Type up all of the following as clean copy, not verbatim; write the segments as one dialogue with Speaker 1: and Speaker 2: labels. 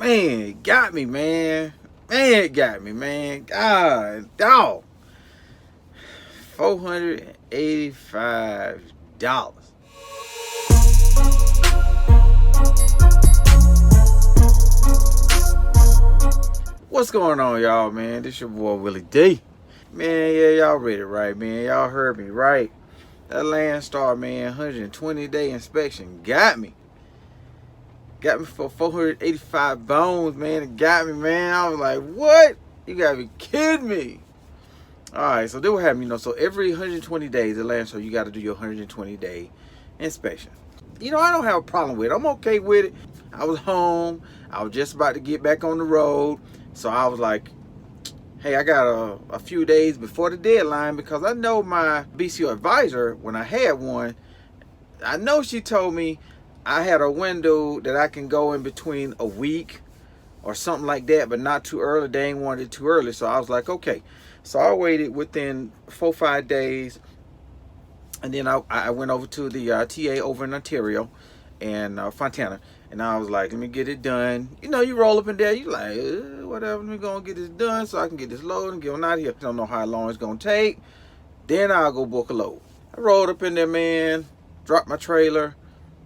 Speaker 1: Man, it got me, man. Man, it got me, man. God, dog. $485. What's going on, y'all, man? This your boy, Willie D. Man, yeah, y'all read it right, man. Y'all heard me right. That Landstar, man, 120-day inspection got me. Got me for 485 bones, man. It got me, man. I was like, what? You gotta be kidding me. Alright, so they will have, so every 120 days at Landstar, you gotta do your 120-day inspection. I don't have a problem with it. I'm okay with it. I was home. I was just about to get back on the road. So I was like, hey, I got a few days before the deadline, because I know my BCO advisor, when I had one, I know she told me I had a window that I can go in between a week or something like that, but not too early. They ain't wanted it too early. So I was like, okay. So I waited within 4 or 5 days. And then I went over to the TA over in Ontario and Fontana. And I was like, let me get it done. You roll up in there, you like, whatever, let me go and get this done so I can get this load and get on out of here. I don't know how long it's going to take. Then I'll go book a load. I rolled up in there, man, dropped my trailer,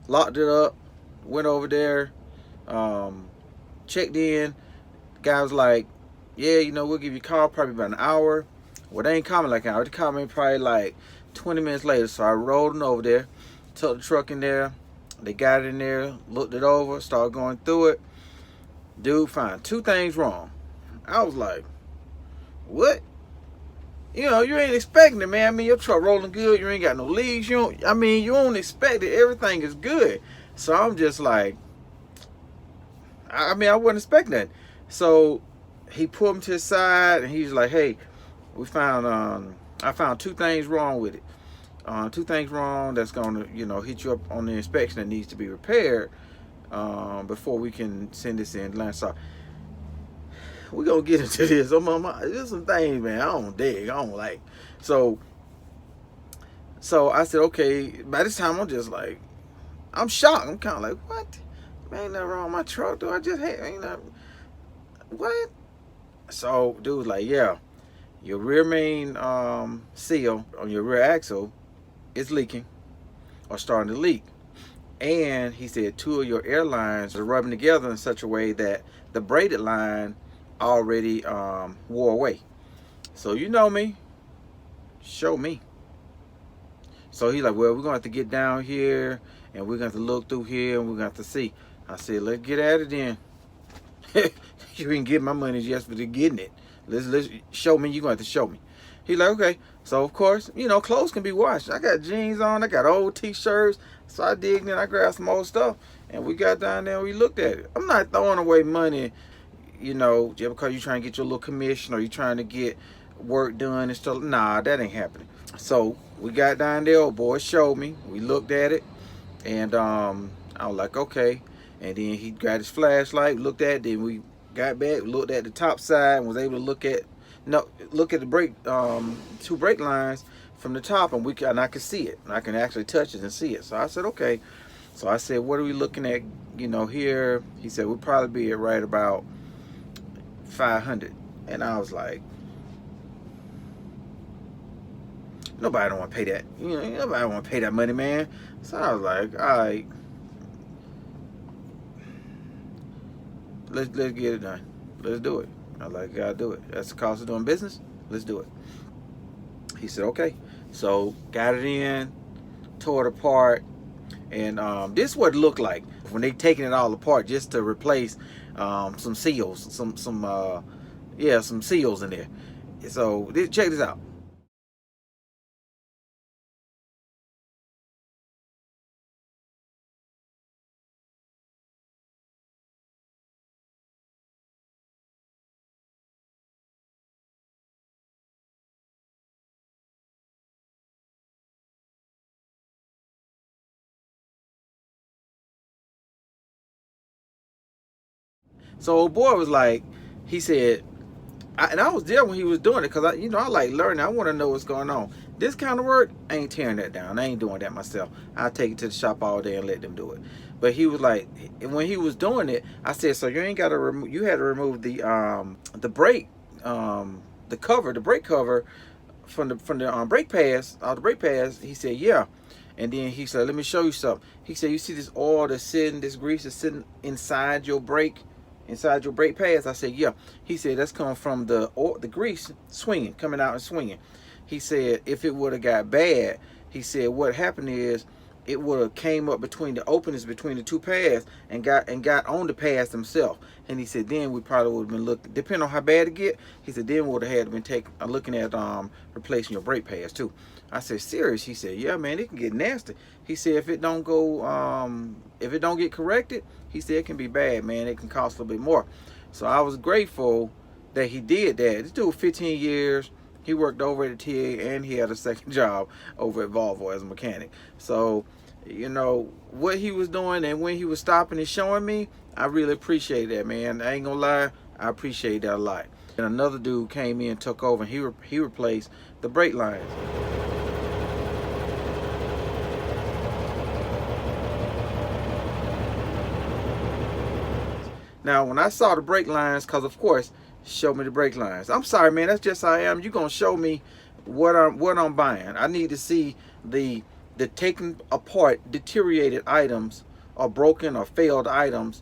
Speaker 1: locked it up, went over there, checked in. The guy was like, yeah, we'll give you a call probably about an hour. Well, they ain't coming like an hour. They called me probably like 20 minutes later. So I rolled over there, took the truck in there. They got it in there, looked it over, started going through it. Dude, found 2 things wrong. I was like, what? You ain't expecting it, man. I mean, your truck rolling good. You ain't got no leaks. You don't expect it. Everything is good. So I'm just like, I wasn't expecting that. So he pulled him to the side and he's like, hey, we found, I found 2 things wrong with it. 2 things wrong that's going to, hit you up on the inspection that needs to be repaired before we can send this in Landstar. We're going to get into this. There's some things, man, I don't dig. I don't like. So I said, okay. By this time, I'm just like, I'm shocked. I'm kind of like, what? Man, ain't nothing wrong with my truck. Do I just hate? What? So dude was like, yeah, your rear main seal on your rear axle is leaking or starting to leak. And he said 2 of your air lines are rubbing together in such a way that the braided line already wore away. So you know me, show me. So he's like, well, we're gonna have to get down here and we're gonna have to look through here and we're gonna have to see. I said, let's get at it then. You didn't get my money just for getting it. Let's show me. You're going to have to show me. He's like, okay. So, of course, clothes can be washed. I got jeans on. I got old T-shirts. So I digged in. I grabbed some old stuff. And we got down there and we looked at it. I'm not throwing away money, just because you're trying to get your little commission or you're trying to get work done and stuff. Nah, that ain't happening. So we got down there. Old boy showed me. We looked at it. And I was like, okay. And then he got his flashlight, looked at it. Then we got back, looked at the top side, and was able to look at the brake, 2 brake lines from the top, and I could see it. I can actually touch it and see it. So I said, okay. So I said, what are we looking at? Here. He said we'll probably be at right about 500. And I was like, nobody don't want to pay that. Nobody want to pay that money, man. So I was like, all right. Let's get it done. Let's do it. I was like, gotta do it. That's the cost of doing business. Let's do it. He said, okay. So got it in, tore it apart, and this is what it looked like when they taking it all apart just to replace some seals, some seals in there. So check this out. So old boy was like, he said, And I was there when he was doing it because I like learning. I want to know what's going on. This kind of work, I ain't tearing that down. I ain't doing that myself. I take it to the shop all day and let them do it. But he was like, when he was doing it, I said, so you ain't got to remove. You had to remove the brake, the cover, the brake cover from the brake pads, all the brake pads. He said, yeah. And then he said, let me show you something. He said, you see this oil that's sitting, this grease that's sitting inside your brake pads? I said, yeah. He said, that's coming from the grease swinging, coming out and swinging. He said, if it would have got bad, he said, what happened is it would have came up between the openings between the two pads and got on the pads themselves. And he said, then we probably would have been looking, depending on how bad it get, he said, then we would have had to been looking at replacing your brake pads too. I said, serious? He said, yeah, man, it can get nasty. He said, if it don't get corrected, he said it can be bad, man. It can cost a little bit more. So I was grateful that he did that. This dude, 15 years. He worked over at the TA and he had a second job over at Volvo as a mechanic. So, what he was doing and when he was stopping and showing me, I really appreciate that, man. I ain't gonna lie, I appreciate that a lot. And another dude came in and took over and he replaced the brake lines. Now, when I saw the brake lines, because of course, show me the brake lines. I'm sorry, man. That's just how I am. You're gonna show me what I'm buying. I need to see the taken apart, deteriorated items, or broken or failed items.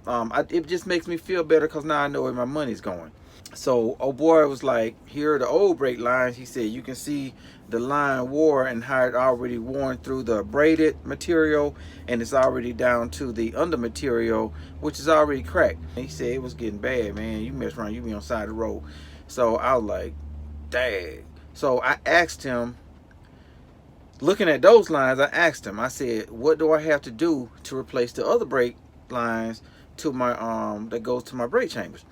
Speaker 1: It just makes me feel better because now I know where my money's going. So, oh boy, was like, here are the old brake lines. He said, you can see the line wore and how it already worn through the braided material, and it's already down to the under material, which is already cracked. And he said it was getting bad, man. You mess around, you be on the side of the road. So I was like, dang. So I asked him, looking at those lines, I asked him, I said, what do I have to do to replace the other brake lines to my that goes to my brake chambers?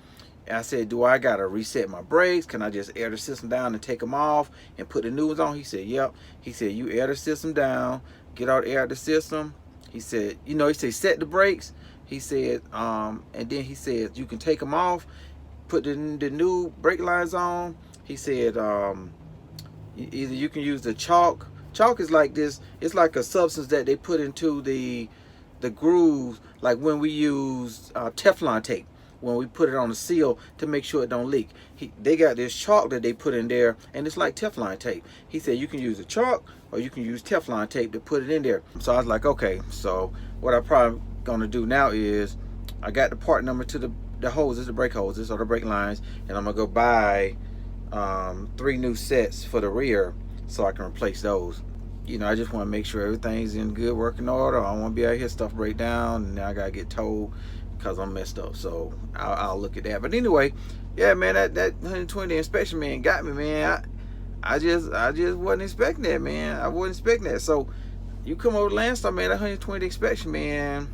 Speaker 1: And I said, do I gotta reset my brakes? Can I just air the system down and take them off and put the new ones on? He said, yep. He said, you air the system down, get all the air out of the system. He said, he said, set the brakes. He said, and then he said, you can take them off, put the new brake lines on. He said, either you can use the chalk. Chalk is like this. It's like a substance that they put into the grooves, like when we use Teflon tape. When we put it on the seal to make sure it don't leak. They got this chalk that they put in there, and it's like Teflon tape. He said you can use the chalk or you can use Teflon tape to put it in there. So I was like, okay, so what I'm probably gonna do now is I got the part number to the hoses, the brake hoses or the brake lines, and I'm gonna go buy 3 new sets for the rear so I can replace those. I just want to make sure everything's in good working order. I don't want to be out here, stuff break down, and now I gotta get told because I'm messed up. So I'll look at that. But anyway, yeah, man, that 120 inspection, man, got me, man. I just wasn't expecting that, man. I wasn't expecting that. So you come over to Landstar, man, that 120 inspection, man,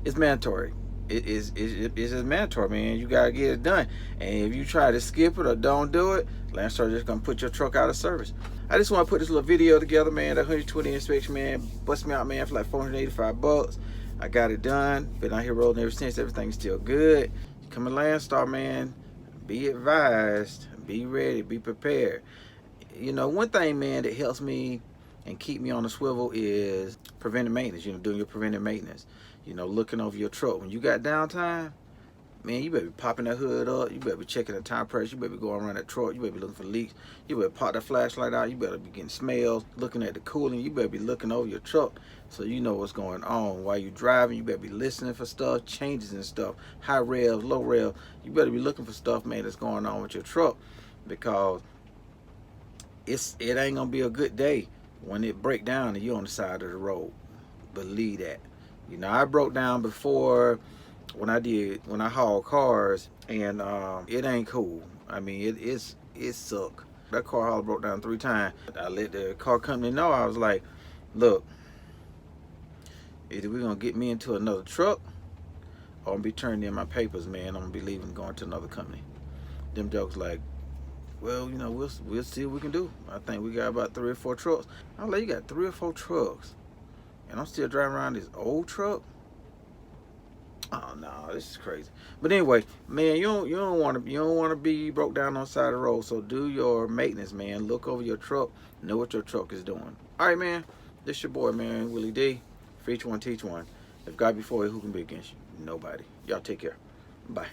Speaker 1: it's mandatory. It's just mandatory, man. You gotta get it done. And if you try to skip it or don't do it, Landstar just gonna put your truck out of service. I just want to put this little video together, man. That 120 inspection, man, bust me out, man, for like $485. I got it done. Been out here rolling ever since. Everything's still good. Come to Landstar, man. Be advised. Be ready. Be prepared. One thing, man, that helps me and keep me on the swivel is preventive maintenance. Doing your preventive maintenance. Looking over your truck. When you got downtime, man, you better be popping that hood up. You better be checking the tire pressure. You better be going around that truck. You better be looking for leaks. You better pop that flashlight out. You better be getting smells, looking at the cooling. You better be looking over your truck so you know what's going on. While you're driving, you better be listening for stuff, changes and stuff, high revs, low revs. You better be looking for stuff, man, that's going on with your truck, because it ain't gonna be a good day when it break down and you're on the side of the road. Believe that. I broke down before when I hauled cars, and it ain't cool. I mean, it suck. That car haul broke down 3 times. I let the car company know. I was like, look, either we're gonna get me into another truck or I'm gonna be turning in my papers, man. I'm gonna be leaving, going to another company. Them jokes like, well, we'll see what we can do. I think we got about 3 or 4 trucks. I was like, you got 3 or 4 trucks and I'm still driving around this old truck? Oh no, this is crazy. But anyway, man, you don't want to be broke down on the side of the road. So do your maintenance, man. Look over your truck. Know what your truck is doing. All right, man. This your boy, man, Willie D. For each one, teach one. If God be for you, who can be against you? Nobody. Y'all take care. Bye.